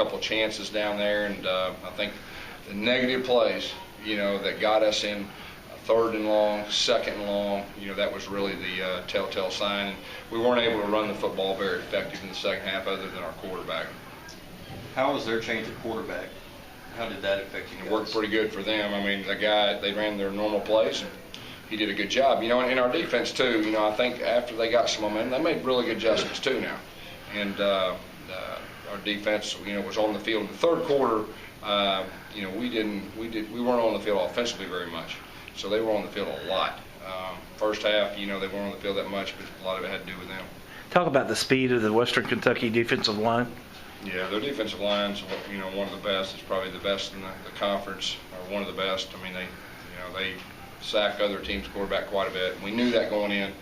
couple of chances down there, and I think the negative plays, that got us in 3rd and long, 2nd and long, that was really the telltale sign. And we weren't able to run the football very effective in the second half other than our quarterback. How was their change at quarterback? How did that affect you guys? It worked pretty good for them. I mean, they ran their normal plays, and he did a good job. In our defense, too, I think after they got some momentum, they made really good adjustments, too, now. And our defense, was on the field in the 3rd quarter. We weren't on the field offensively very much. So they were on the field a lot. First half, they weren't on the field that much, but a lot of it had to do with them. Talk about the speed of the Western Kentucky defensive line. Yeah, their defensive line's one of the best. It's probably the best in the conference, or one of the best. I mean, they sack other teams' quarterback quite a bit. We knew that going in.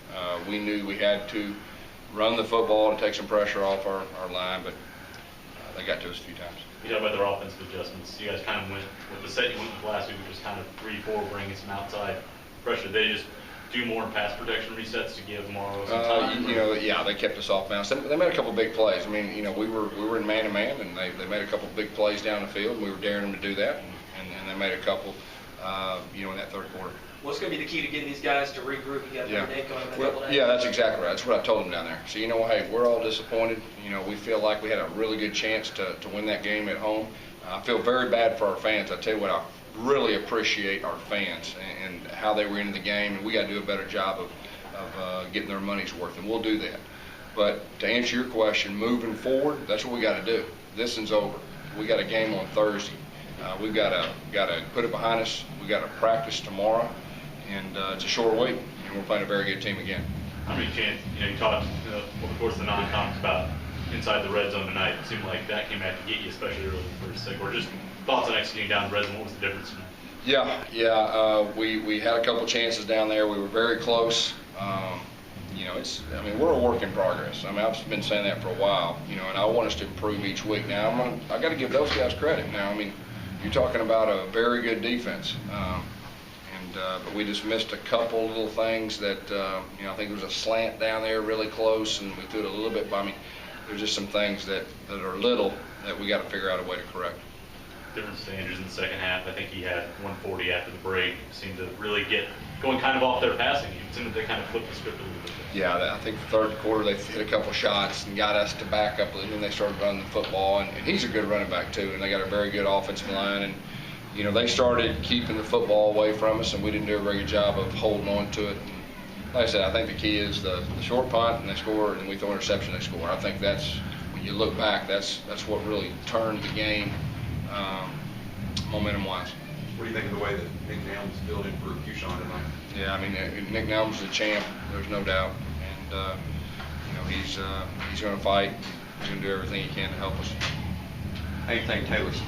We knew we had to run the football to take some pressure off our line, but they got to us a few times. You talk about their offensive adjustments. You guys kind of went with the set you went with last week, which was kind of 3-4, bringing some outside pressure. They just do more in pass protection resets to give Morrow some time. Yeah, they kept us off balance. They made a couple big plays. I mean, we were in man-to-man, and they made a couple big plays down the field, and we were daring them to do that, and they made a couple, in that 3rd quarter. What's going to be the key to getting these guys to regroup? You got another day going in a couple days? Yeah, that's exactly right. That's what I told them down there. So, hey, we're all disappointed. We feel like we had a really good chance to win that game at home. I feel very bad for our fans. I tell you what, I really appreciate our fans and how they were into the game, and we got to do a better job of getting their money's worth, and we'll do that. But to answer your question, moving forward, that's what we got to do. This one's over. We got a game on Thursday. We've got to put it behind us. We got to practice tomorrow. And it's a short week, and we're playing a very good team again. How many chances, you talked over the course of the non-conference about inside the red zone tonight. It seemed like that came out to get you, especially early in the first second. Or just thoughts on executing down the red zone. What was the difference? We had a couple chances down there. We were very close. We're a work in progress. I've been saying that for a while, and I want us to improve each week. Now, I got to give those guys credit. Now, you're talking about a very good defense. But we just missed a couple little things that, I think there was a slant down there really close, and we threw it a little bit. There's just some things that are little that we got to figure out a way to correct. Different standards in the second half. I think he had 140 after the break. Seemed to really get going kind of off their passing. It seemed that they kind of flipped the script a little bit. Yeah, I think the 3rd quarter they hit a couple shots and got us to back up, and then they started running the football. And he's a good running back too, and they got a very good offensive line. And they started keeping the football away from us, and we didn't do a very good job of holding on to it. And like I said, I think the key is the short punt, and they score, and we throw an interception, they score. I think that's, when you look back, that's what really turned the game momentum-wise. What do you think of the way that Nick Nelms filled in for Keyshawn tonight? Yeah, Nick Nelms is a champ. There's no doubt, and he's going to fight. He's going to do everything he can to help us. How do you think Taylor's